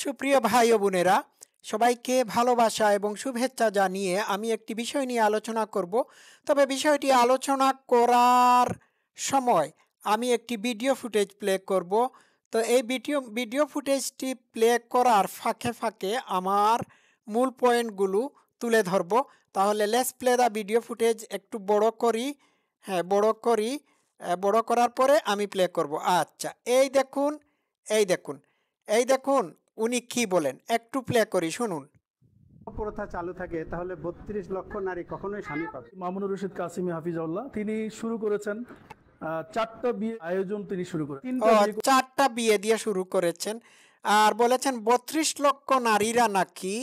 সুপ্রিয় ভাই ও বোনেরা, সবাইকে ভালোবাসা এবং শুভেচ্ছা জানিয়ে আমি একটি বিষয় নিয়ে আলোচনা করব। তবে বিষয়টি আলোচনা করার সময় আমি একটি ভিডিও ফুটেজ প্লে করব। তো এই ভিডিও ফুটেজটি প্লে করার ফাঁকে ফাঁকে আমার মূল পয়েন্টগুলো তুলে ধরব। তাহলে let's play the video footage. একটু বড় করি, হ্যাঁ বড় করি। বড় করার পরে আমি প্লে করব। আচ্ছা, এই দেখুন, এই দেখুন, এই দেখুন উনি কি বলেন, একটু প্লে করি, শুনুন। প্রথা চালু থাকে তাহলে ৩২ লক্ষ নারী কখনোই স্বামী পাবে। মামুনুর রশিদ কাসিমি হাফিজাউল্লাহ তিনি শুরু করেছেন 4টা বিয়ে আয়োজন তিনি শুরু করেন। 4টা বিয়ে দিয়ে শুরু করেছেন আর বলেছেন ৩২ লক্ষ নারীরা নাকি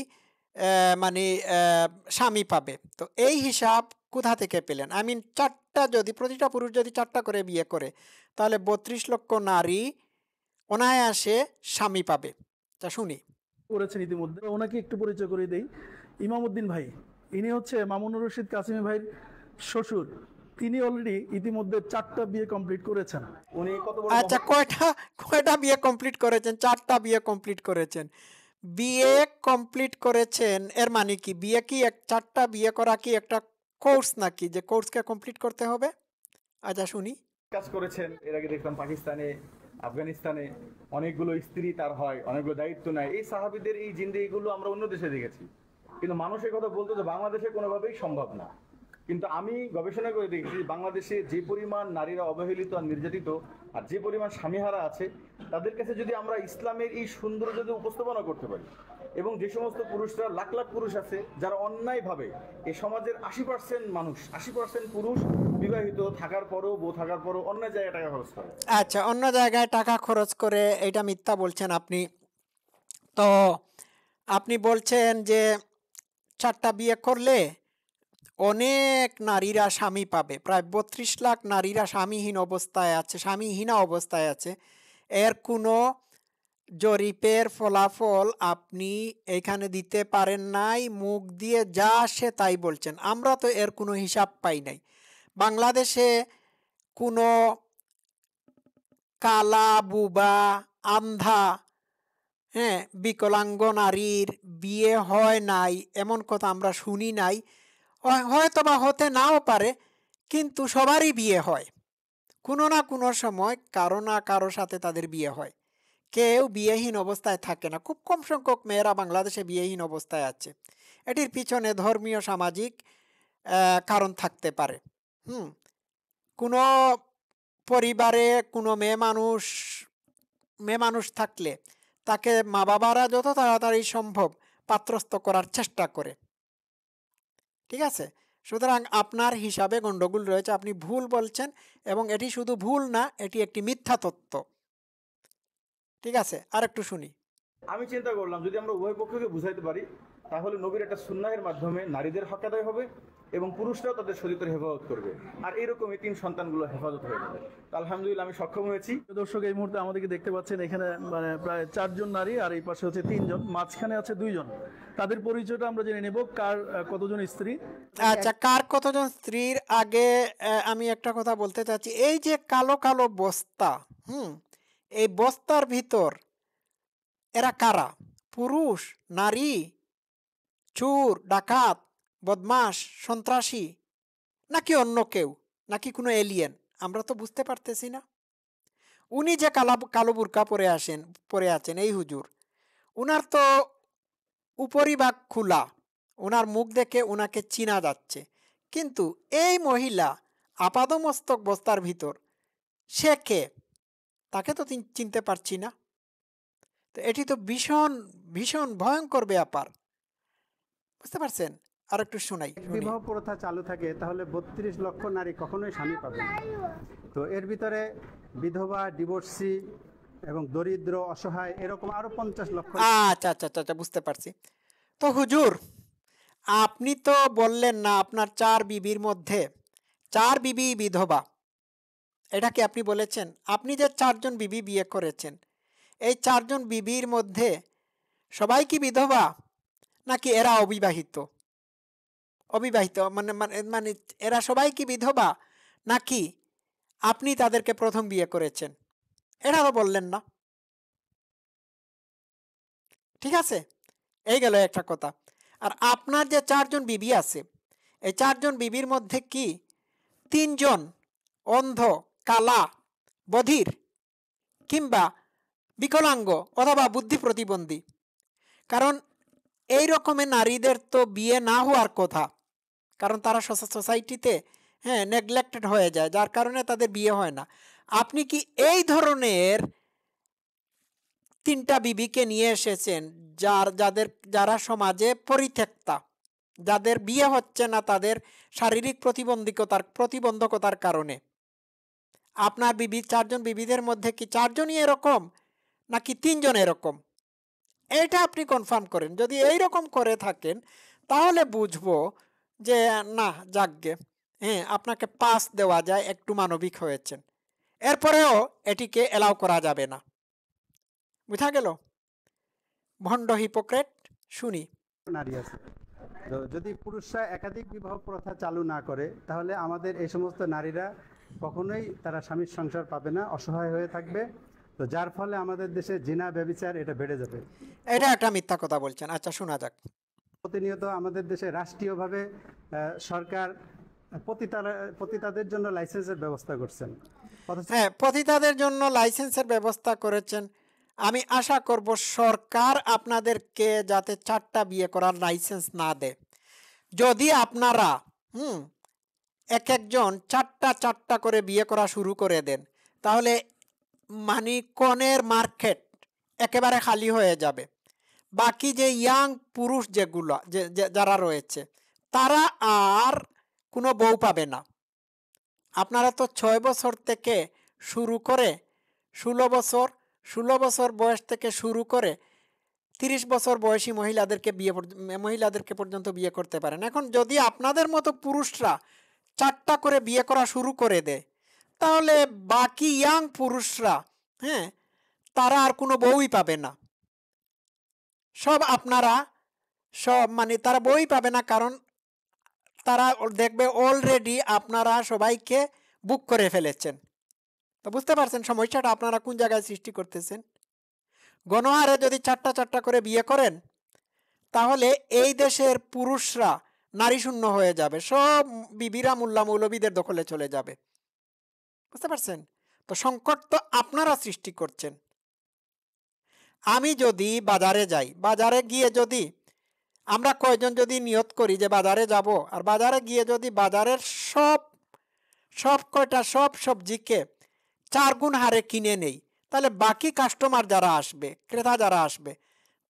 মানে স্বামী পাবে। তো এই হিসাব কোথা থেকে পেলেন? আই মিন, প্রতিটা পুরুষ যদি 4টা করে বিয়ে করে তাহলে ৩২ লক্ষ নারী অনায়াসে স্বামী পাবে। তা শুনি। করেছেন ইতিমধ্যে, ওনাকে একটু পরিচয় করে দেই। ইমামউদ্দিন ভাই, ইনি হচ্ছে মামুনুর রশিদ কাসিমি ভাইয়ের শ্বশুর। তিনি অলরেডি ইতিমধ্যে 4টা বিয়ে কমপ্লিট করেছেন। উনি কত বড়, আচ্ছা, কয়টা বিয়ে কমপ্লিট করেছেন? 4টা বিয়ে কমপ্লিট করেছেন। বিয়ে কমপ্লিট করেছেন এর মানে কি? বিয়ে কি 4টা বিয়ে করা কি একটা কোর্স নাকি, যে কোর্সকে কমপ্লিট করতে হবে? আচ্ছা শুনি। কাজ করেছেন। এর আগে দেখলাম পাকিস্তানে, আফগানিস্তানে অনেকগুলো স্ত্রী তার হয়, অনেকগুলো দায়িত্ব নেয়। এই সাহাবীদের এই জিন্দেগিগুলো আমরা অন্য দেশে দেখেছি, কিন্তু মানুষের কথা বলতে তো বাংলাদেশে কোনোভাবেই সম্ভব না। কিন্তু আমি গবেষণা করে দেখেছি বাংলাদেশে যে পরিমাণ নারীরা অবহেলিত আর নির্যাতিত আর যে পরিমাণ স্বামীহারা আছে, তাদের কাছে যদি আমরা ইসলামের এই সৌন্দর্য যদি উপস্থাপনা করতে পারি, এবং যে সমস্ত পুরুষরা, লাখ লাখ পুরুষ আছে যারা অন্যায়ভাবে এই সমাজের 80% মানুষ, 80% পুরুষ বিবাহিত থাকার পরও, বউ থাকার পরও অন্য জায়গায় টাকা খরচ করে। আচ্ছা, অন্য জায়গায় টাকা খরচ করে, এটা মিথ্যা বলছেন আপনি। তো আপনি বলছেন যে 4টা বিয়ে করলে অনেক নারীরা স্বামী পাবে, প্রায় ৩২ লাখ নারীরা স্বামীহীনা অবস্থায় আছে। এর কোনো জরিপের ফলাফল আপনি এখানে দিতে পারেন নাই, মুখ দিয়ে যা আসে তাই বলছেন। আমরা তো এর কোনো হিসাব পাই নাই। বাংলাদেশে কোনো কালা, বুবা, আন্ধা, হ্যাঁ বিকলাঙ্গ নারীর বিয়ে হয় নাই এমন কথা আমরা শুনি নাই। হয়তো বা হতে নাও পারে, কিন্তু সবারই বিয়ে হয়। কোনো না কোনো সময় কারো না কারো সাথে তাদের বিয়ে হয়। কেউ বিয়েহীন অবস্থায় থাকে না। খুব কম সংখ্যক মেয়েরা বাংলাদেশে বিয়েহীন অবস্থায় আছে। এটির পিছনে ধর্মীয়, সামাজিক কারণ থাকতে পারে। কোনো পরিবারে কোনো মেয়ে মানুষ থাকলে তাকে মা বাবারা যত তাড়াতাড়ি সম্ভব পাত্রস্থ করার চেষ্টা করে। ঠিক আছে? সুতরাং আপনার হিসাবে গন্ডগোল রয়েছে, আপনি ভুল বলছেন, এবং এটি শুধু ভুল না, এটি একটি মিথ্যা তত্ত্ব। ঠিক আছে, আর একটু শুনি। আমি চিন্তা করলাম যদি আমরা উভয় পক্ষকে বুঝাইতে পারি, তাহলে নবীর একটা সুন্নাহের মাধ্যমে নারীদের হক আদায় হবে এবং পুরুষরাও তাদের শরীরের হেফাজত করবে, আর এরকমই 3 সন্তানগুলো হেফাজত হয়ে যাবে। আলহামদুলিল্লাহ আমি সক্ষম হয়েছি। দর্শক এই মুহূর্তে আমাদেরকে দেখতে পাচ্ছেন, এখানে মানে প্রায় 4 জন নারী আর এই পাশে হচ্ছে 3 জন, মাঝখানে আছে 2 জন। তাদের পরিচয়টা আমরা জেনে নেব, কার কতজন স্ত্রী। আচ্ছা, কার কতজন স্ত্রীর আগে আমি একটা কথা বলতে চাচ্ছি। এই যে কালো কালো বস্তা, এই বস্তার ভিতর এরা কারা? পুরুষ, নারী, চোর, ডাকাত, বদমাশ, সন্ত্রাসী, নাকি অন্য কেউ, নাকি কোনো এলিয়েন? আমরা তো বুঝতে পারতেছি না। উনি যে কালো বুরকা পরে আছেন এই হুজুর, উনার তো উপরিভাগ খোলা, ওনার মুখ দেখে ওনাকে চিনা যাচ্ছে, কিন্তু এই মহিলা আপাদমস্তক বস্তার ভিতর, সে কে? তাকে তো চিনতে পারছি না। তো এটি তো ভীষণ ভীষণ ভয়ঙ্কর ব্যাপার। বুঝতে পারছেন? আর একটু শোনাই। বিবাহ প্রথা চালু থাকে তাহলে ৩২ লক্ষ নারী কখনোই স্বামী পাবে না। তো এর ভিতরে বিধবা, ডিভোর্সি এবং দরিদ্র, অসহায় এরকম আরো 50 লক্ষ। আচ্ছা আচ্ছা আচ্ছা, বুঝতে পারছি। তো হুজুর, আপনি তো বললেন না আপনার 4 বিবির মধ্যে 4 বিবি বিধবা, এটা কি আপনি বলেছেন? আপনি যে 4 জন বিবি বিয়ে করেছেন, এই 4 জন বিবির মধ্যে সবাই কি বিধবা, নাকি এরা অবিবাহিত? অবিবাহিত মানে মানে মানে এরা সবাই কি বিধবা, নাকি আপনি তাদেরকে প্রথম বিয়ে করেছেন? এটা তো বললেন না। ঠিক আছে, এই গেল একটা কথা। আর আপনার যে 4 জন বিবি আছে, এই 4 জন বিবির মধ্যে কি 3 জন অন্ধ, কালা, বধির কিংবা বিকলাঙ্গ অথবা বুদ্ধি প্রতিবন্ধী? কারণ এই রকমের নারীদের তো বিয়ে না হওয়ার কথা, কারণ তারা সোসাইটিতে নেগলেক্টেড হয়ে যায়, যার কারণে তাদের বিয়ে হয় না। আপনি কি এই ধরনের 3টা বিবিকে নিয়ে এসেছেন যারা সমাজে পরিত্যক্তা, যাদের বিয়ে হচ্ছে না তাদের শারীরিক প্রতিবন্ধকতার কারণে? আপনার 4 জন বিবিদের মধ্যে কি 4 জনই এরকম নাকি 3 জন এরকম? এটা আপনি কনফার্ম করেন। যদি এই রকম করে থাকেন তাহলে বুঝবো যে না, যাকগে, আপনাকে পাস দেওয়া যায়, একটু মানবিক হয়েছেন। এরপরেও এটিকে এলাও করা যাবে না। বুঝা গেল? ভণ্ড হিপোক্রেট। শুনি। নারী আছে। তো যদি পুরুষরা একাধিক বিবাহ প্রথা চালু না করে তাহলে আমাদের এই সমস্ত নারীরা কখনোই তারা স্বামীর সংসার পাবে না, অসহায় হয়ে থাকবে। তো যার ফলে আমাদের দেশে জিনা ব্যভিচার এটা বেড়ে যাবে। এটা একটা মিথ্যা কথা বলছেন। আচ্ছা, শোনা যাক। প্রতিনিয়ত আমাদের দেশে রাষ্ট্রীয়ভাবে সরকার পতিতাদের জন্য লাইসেন্সের ব্যবস্থা করছেন। পতিতাদের জন্য লাইসেন্সের ব্যবস্থা করেছেন। আমি আশা করব সরকার আপনাদেরকে যাতে 4টা বিয়ে করার লাইসেন্স না দেয়। যদি আপনারা এক একজন 4টা করে বিয়ে করা শুরু করে দেন তাহলে মানে কনের মার্কেট একেবারে খালি হয়ে যাবে। বাকি যে ইয়াং পুরুষ যেগুলো যারা রয়েছে তারা আর কোনো বউ পাবে না। আপনারা তো 6 বছর থেকে শুরু করে 16 বছর বয়স থেকে শুরু করে 30 বছর বয়সী মহিলাদেরকে পর্যন্ত বিয়ে করতে পারেন। এখন যদি আপনাদের মতো পুরুষরা 4টা করে বিয়ে করা শুরু করে দেয় তাহলে বাকি ইয়াং পুরুষরা তারা আর কোনো বউই পাবে না। তারা বউই পাবে না, কারণ তারা দেখবে অলরেডি আপনারা সবাইকে বুক করে ফেলেছেন। তো বুঝতে পারছেন সমস্যাটা আপনারা কোন জায়গায় সৃষ্টি করতেছেন। গণহারে যদি 4টা করে বিয়ে করেন তাহলে এই দেশের পুরুষরা নারী শূন্য হয়ে যাবে, সব বিবিরা মোল্লা মৌলবীদের দখলে চলে যাবে। বুঝতে পারছেন? তো সংকট তো আপনারা সৃষ্টি করছেন। আমি যদি বাজারে যাই, বাজারে গিয়ে যদি আমরা কয়জন যদি নিয়ত করি যে বাজারে যাব, আর বাজারে গিয়ে যদি বাজারের সব সবজিকে 4 গুণ হারে কিনে নেই, তাহলে বাকি কাস্টমার যারা আসবে, ক্রেতা যারা আসবে,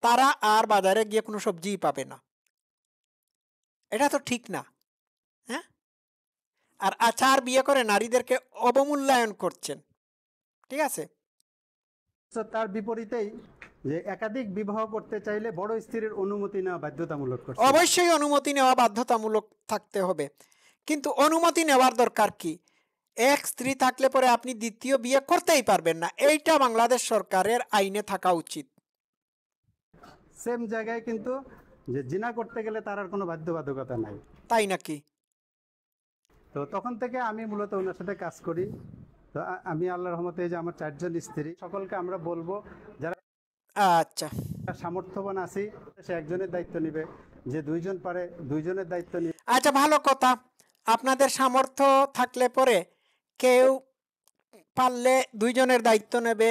তারা আর বাজারে গিয়ে কোনো সবজিই পাবে না। এটা তো ঠিক না। আর 4 বিয়ে করে নারীদেরকে অবমূল্যায়ন করছেন। ঠিক আছে? তার বিপরীতেই যে একাধিক বিবাহ করতে চাইলে বড় স্ত্রীর অনুমতি নেওয়া বাধ্যতামূলক করছে। অবশ্যই অনুমতি নেওয়া বাধ্যতামূলক থাকতে হবে, কিন্তু অনুমতি নেওয়ার দরকার কি? এক স্ত্রী থাকলে পরে আপনি দ্বিতীয় বিয়ে করতেই পারবেন না, এইটা বাংলাদেশ সরকারের আইনে থাকা উচিত। সেম জায়গায় কিন্তু যে জিনা করতে গেলে তার আর কোনো বাধ্যবাধকতা নাই। তাই নাকি? তো তখন থেকে আমি মূলত ওনার সাথে কাজ করি। তো আমি আল্লাহর রহমতে যে আমার 4 জন স্ত্রী, সকলকে আমরা বলবো যারা আচ্ছা সামর্থ্যবান আছি সে একজনের দায়িত্ব নিবে, যে 2 জন পারে 2 জনের দায়িত্ব নিবে। আচ্ছা, ভালো কথা। আপনাদের সামর্থ্য থাকলে পরে কেউ পারলে 2 জনের দায়িত্ব নেবে,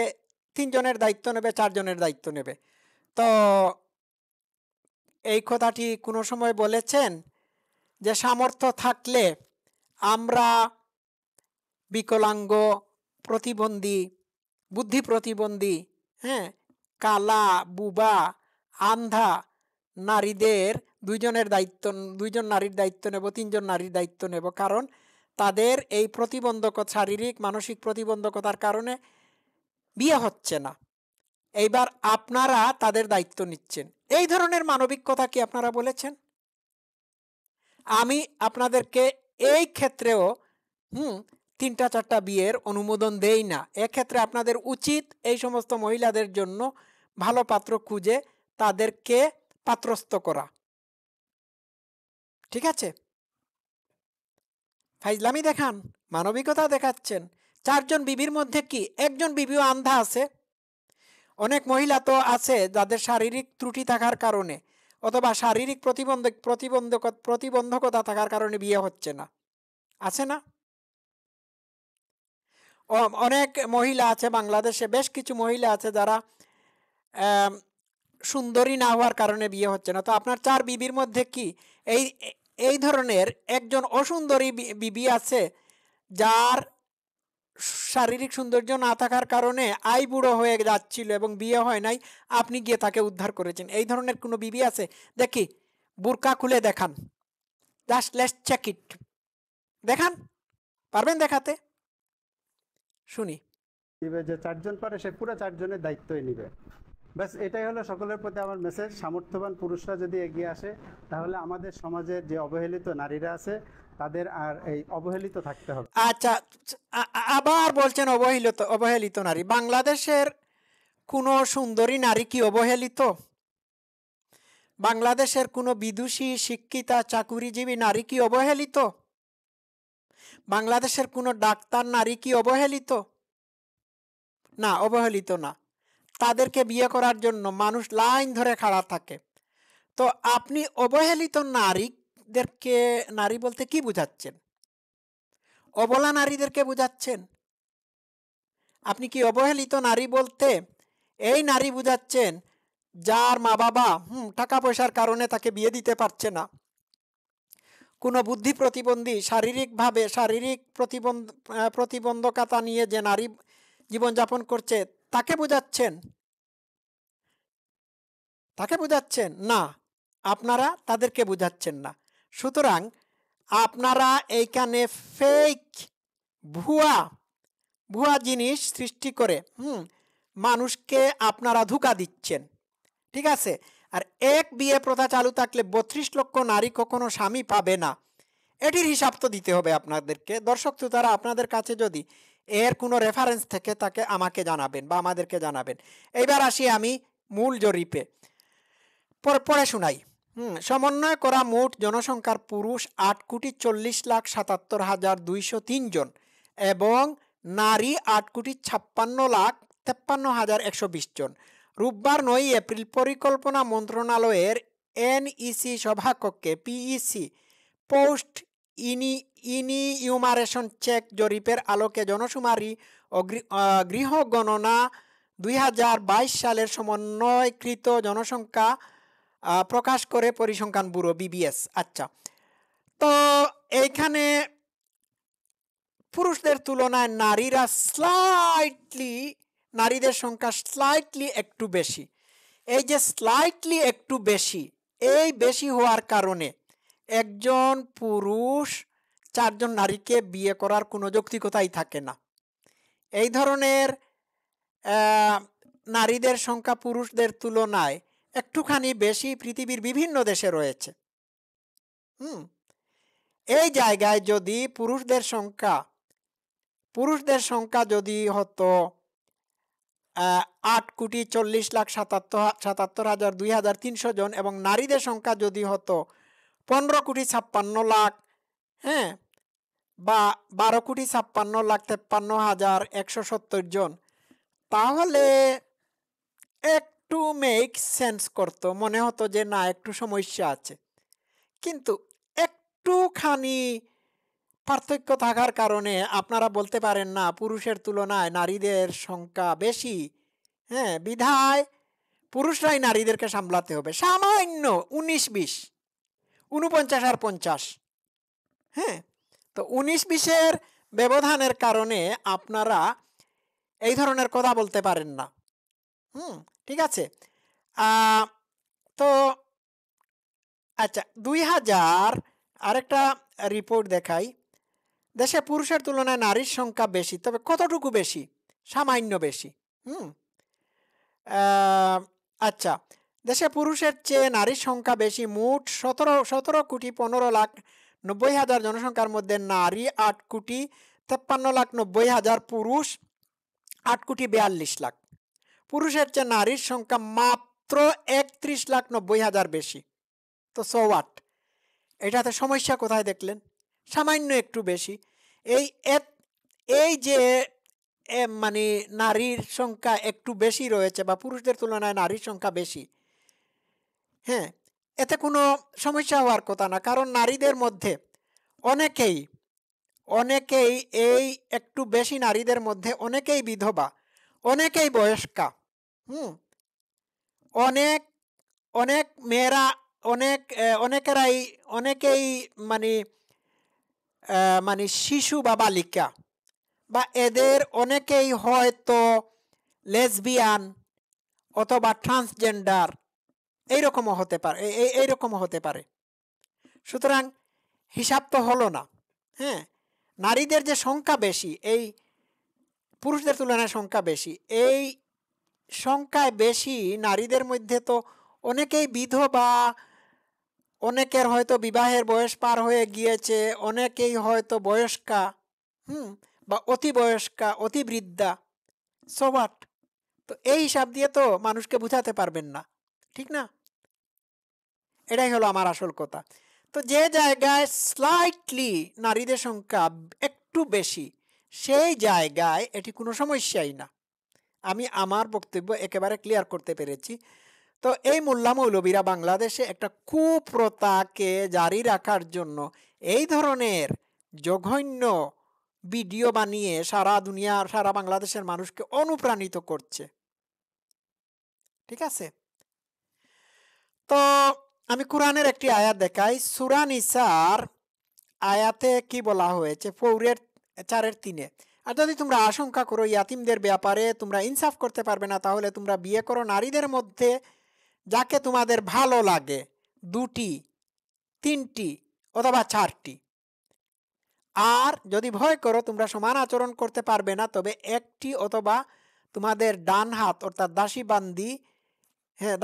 3 জনের দায়িত্ব নেবে, 4 জনের দায়িত্ব নেবে। তো এই কথাটি কোনো সময় বলেছেন যে সামর্থ্য থাকলে আমরা বিকলাঙ্গ, প্রতিবন্ধী, বুদ্ধি প্রতিবন্ধী, কালা, বুবা, আন্ধা নারীদের 2 জনের দায়িত্ব, 2 জন নারীর দায়িত্ব নেব, 3 জন নারীর দায়িত্ব নেব, কারণ তাদের এই প্রতিবন্ধকতা, শারীরিক মানসিক প্রতিবন্ধকতার কারণে বিয়ে হচ্ছে না। এইবার আপনারা তাদের দায়িত্ব নিচ্ছেন। এই ধরনের মানবিক কথা কি আপনারা বলেছেন? আমি আপনাদেরকে এই ক্ষেত্রেও 3টা-4টা বিয়ের অনুমোদন দেই না। এক্ষেত্রে আপনাদের উচিত এই সমস্ত মহিলাদের জন্য ভালো পাত্র খুঁজে তাদেরকে পাত্রস্থ করা। ঠিক আছে? ফাইজলামি দেখান, মানবিকতা দেখাচ্ছেন। 4 জন বিবির মধ্যে কি 1 জন বিবিও আন্ধা আছে? অনেক মহিলা তো আছে যাদের শারীরিক ত্রুটি থাকার কারণে অথবা শারীরিক প্রতিবন্ধকতা থাকার কারণে বিয়ে হচ্ছে না, আছে না? অনেক মহিলা আছে বাংলাদেশে, বেশ কিছু মহিলা আছে যারা সুন্দরী না হওয়ার কারণে বিয়ে হচ্ছে না। তো আপনার 4 বিবির মধ্যে কি এই এই ধরনের একজন অসুন্দরী বিবি আছে যার শারীরিক সৌন্দর্য না থাকার কারণে বুড়ো হয়ে যাচ্ছিল এবং বিয়ে হয় নাই, আপনি গিয়ে তাকে উদ্ধার করেছেন? এই ধরনের কোনো বিবি আছে? দেখি, বুরকা খুলে দেখান, জাস্ট লেটস চেক ইট। দেখান, পারবেন দেখাতে? শুনি। যে 4 জন পারে সে পুরো 4 জনের দায়িত্বই নিবে। ব্যাস এটাই হলো সকলের প্রতি আমার মেসেজ। সামর্থ্যবান পুরুষরা যদি এগিয়ে আসে তাহলে আমাদের সমাজের যে অবহেলিত নারীরা আছে তাদের আর এই অবহেলিত থাকতে হবে। আচ্ছা, আবার বলছেন অবহেলিত নারী। বাংলাদেশের কোনো সুন্দরী নারী কি অবহেলিত? বাংলাদেশের কোনো বিদুষী শিক্ষিতা চাকুরিজীবী নারী কি অবহেলিত? বাংলাদেশের কোনো ডাক্তার নারী কি অবহেলিত? না, অবহেলিত না। তাদেরকে বিয়ে করার জন্য মানুষ লাইন ধরে খাড়া থাকে। তো আপনি অবহেলিত নারীদেরকে নারী বলতে কি বুঝাচ্ছেন? অবলা নারীদেরকে বুঝাচ্ছেন? আপনি কি অবহেলিত নারী বলতে এই নারী বুঝাচ্ছেন যার মা বাবা টাকা পয়সার কারণে তাকে বিয়ে দিতে পারছে না, কোনো বুদ্ধি প্রতিবন্ধী শারীরিক প্রতিবন্ধকতা নিয়ে যে নারী জীবনযাপন করছে তাকে বুঝাচ্ছেন? না, আপনারা তাদেরকে বুঝাচ্ছেন না। সুতরাং আপনারা এইখানে ফেক ভুয়া জিনিস সৃষ্টি করে মানুষকে আপনারা ধোঁকা দিচ্ছেন, ঠিক আছে? আর এক বিয়ে প্রথা চালু থাকলে 32 লক্ষ নারী কখনো স্বামী পাবে না, এটির হিসাব তো দিতে হবে আপনাদেরকে। দর্শক শ্রোতারা, আপনাদের কাছে যদি এর কোনো রেফারেন্স থেকে তাকে আমাকে জানাবেন বা আমাদেরকে জানাবেন। এইবার আসি আমি মূল জরিপে, পরে শোনাই। সমন্বয় করা মোট জনসংখ্যার পুরুষ 8,40,77,203 জন এবং নারী 8,56,53,120 জন। রোববার 9 এপ্রিল পরিকল্পনা মন্ত্রণালয়ের NEC সভাকক্ষে PEC পোস্ট ইনিউমারেশন চেক জরিপের আলোকে জনশুমারি ও গৃহ গণনা 2022 সালের সমন্বয়কৃত জনসংখ্যা প্রকাশ করে পরিসংখ্যান ব্যুরো BBS। আচ্ছা, তো এইখানে পুরুষদের তুলনায় নারীদের সংখ্যা স্লাইটলি একটু বেশি। এই যে স্লাইটলি একটু বেশি, এই বেশি হওয়ার কারণে একজন পুরুষ 4 জন নারীকে বিয়ে করার কোনো যৌক্তিকতাই থাকে না। এই ধরনের নারীদের সংখ্যা পুরুষদের তুলনায় একটুখানি বেশি পৃথিবীর বিভিন্ন দেশে রয়েছে। এই জায়গায় যদি পুরুষদের সংখ্যা যদি হতো 8,40,77,203 জন এবং নারীদের সংখ্যা যদি হতো 15,56,00,000, হ্যাঁ, বা 12,56,53,170 জন, তাহলে একটু মেক সেন্স করতো, মনে হতো যে না, একটু সমস্যা আছে। কিন্তু একটুখানি পার্থক্য থাকার কারণে আপনারা বলতে পারেন না পুরুষের তুলনায় নারীদের সংখ্যা বেশি, হ্যাঁ, বিধায় পুরুষরাই নারীদেরকে সামলাতে হবে। সামান্য 19-20, 49 আর 50, হ্যাঁ। তো 19-20-এর ব্যবধানের কারণে আপনারা এই ধরনের কথা বলতে পারেন না। ঠিক আছে। তো আচ্ছা, 2000 আরেকটা রিপোর্ট দেখাই। দেশে পুরুষের তুলনায় নারীর সংখ্যা বেশি, তবে কতটুকু বেশি? সামান্য বেশি। আচ্ছা, দেশে পুরুষের চেয়ে নারীর সংখ্যা বেশি। মোট 17,15,90,000 জনসংখ্যার মধ্যে নারী 8,53,90,000, পুরুষ 8,42,00,000। পুরুষের চেয়ে নারীর সংখ্যা মাত্র 31,90,000 বেশি। তো সো হোয়াট? এটাতে সমস্যা কোথায় দেখলেন? সামান্য একটু বেশি। এই যে মানে নারীর সংখ্যা একটু বেশি রয়েছে বা পুরুষদের তুলনায় নারীর সংখ্যা বেশি, হ্যাঁ, এতে কোনো সমস্যা হওয়ার কথা না। কারণ নারীদের মধ্যে অনেকেই অনেকেই এই একটু বেশি নারীদের মধ্যে অনেকেই বিধবা, অনেকেই বয়স্কা, অনেক অনেক মেয়েরা অনেকেই মানে মানে শিশু বা বালিকা, বা এদের অনেকেই হয়তো লেসবিয়ান অথবা ট্রান্সজেন্ডার এইরকমও হতে পারে, এইরকমও হতে পারে। সুতরাং হিসাব তো হলো না। হ্যাঁ, নারীদের যে সংখ্যা বেশি, এই পুরুষদের তুলনায় সংখ্যা বেশি, এই সংখ্যায় বেশি নারীদের মধ্যে তো অনেকেই বিধবা, অনেকের হয়তো বিবাহের বয়স পার হয়ে গিয়েছে, অনেকেই হয়তো বয়স্কা, বা অতি বয়স্কা, অতি বৃদ্ধা। So what? তো এই হিসাব দিয়ে তো মানুষকে বুঝাতে পারবেন না, ঠিক না? এটাই হলো আমার আসল কথা। তো যে জায়গায় স্লাইটলি নারীদের সংখ্যা একটু বেশি, সেই জায়গায় এটি কোনো সমস্যাই না। আমি আমার বক্তব্য একেবারে ক্লিয়ার করতে পেরেছি। তো এই মোল্লা মৌলবীরা বাংলাদেশে একটা কুপ্রথাকে জারি রাখার জন্য এই ধরনের জঘন্য ভিডিও বানিয়ে সারা দুনিয়ার, সারা বাংলাদেশের মানুষকে অনুপ্রাণিত করছে। ঠিক আছে? তো আমি কোরআনের একটি আয়াত দেখাই। সূরা নিসার আয়াতে কি বলা হয়েছে? 4:3। আর যদি তোমরা আশঙ্কা করো ইয়াতিমদের ব্যাপারে তোমরা ইনসাফ করতে পারবে না, তাহলে তোমরা বিয়ে করো নারীদের মধ্যে যাকে তোমাদের ভালো লাগে, 2টি, 3টি অথবা 4টি। আর যদি ভয় করো তোমরা সমান আচরণ করতে পারবে না, তবে একটি অথবা তোমাদের ডান হাত অর্থাৎ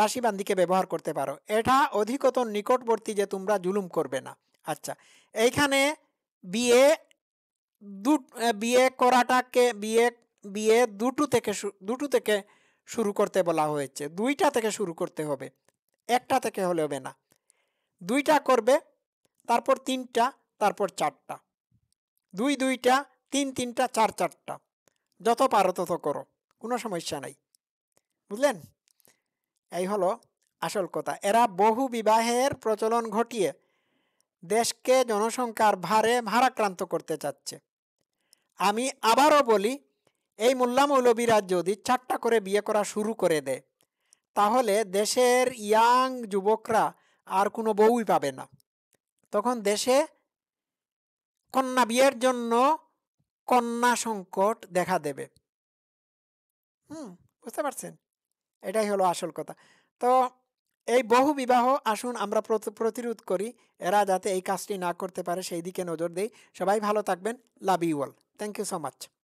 দাসীবান্দিকে ব্যবহার করতে পারো। এটা অধিকতর নিকটবর্তী যে তোমরা জুলুম করবে না। আচ্ছা, এইখানে বিয়ে করাটাকে বিয়ে দুটো থেকে শুরু করতে বলা হয়েছে। 2টা থেকে শুরু করতে হবে, 1টা থেকে হলে হবে না। 2টা করবে, তারপর 3টা, তারপর 4টা, 2টা, 3টা, 4টা, যত পারো তত করো, কোনো সমস্যা নাই। বুঝলেন? এই হলো আসল কথা। এরা বহু বিবাহের প্রচলন ঘটিয়ে দেশকে জনসংখ্যার ভারে ভারাক্রান্ত করতে চাচ্ছে। আমি আবারও বলি, এই মোল্লা মৌলবীরা যদি 4টা করে বিয়ে করা শুরু করে দেয়, তাহলে দেশের ইয়াং যুবকরা আর কোনো বউই পাবে না। তখন দেশে কন্যা বিয়ের জন্য কন্যা সংকট দেখা দেবে। বুঝতে পারছেন? এটাই হলো আসল কথা। তো এই বহু বিবাহ আসুন আমরা প্রতিরোধ করি, এরা যাতে এই কাজটি না করতে পারে সেই দিকে নজর দেই। সবাই ভালো থাকবেন। Love you all. Thank you so much.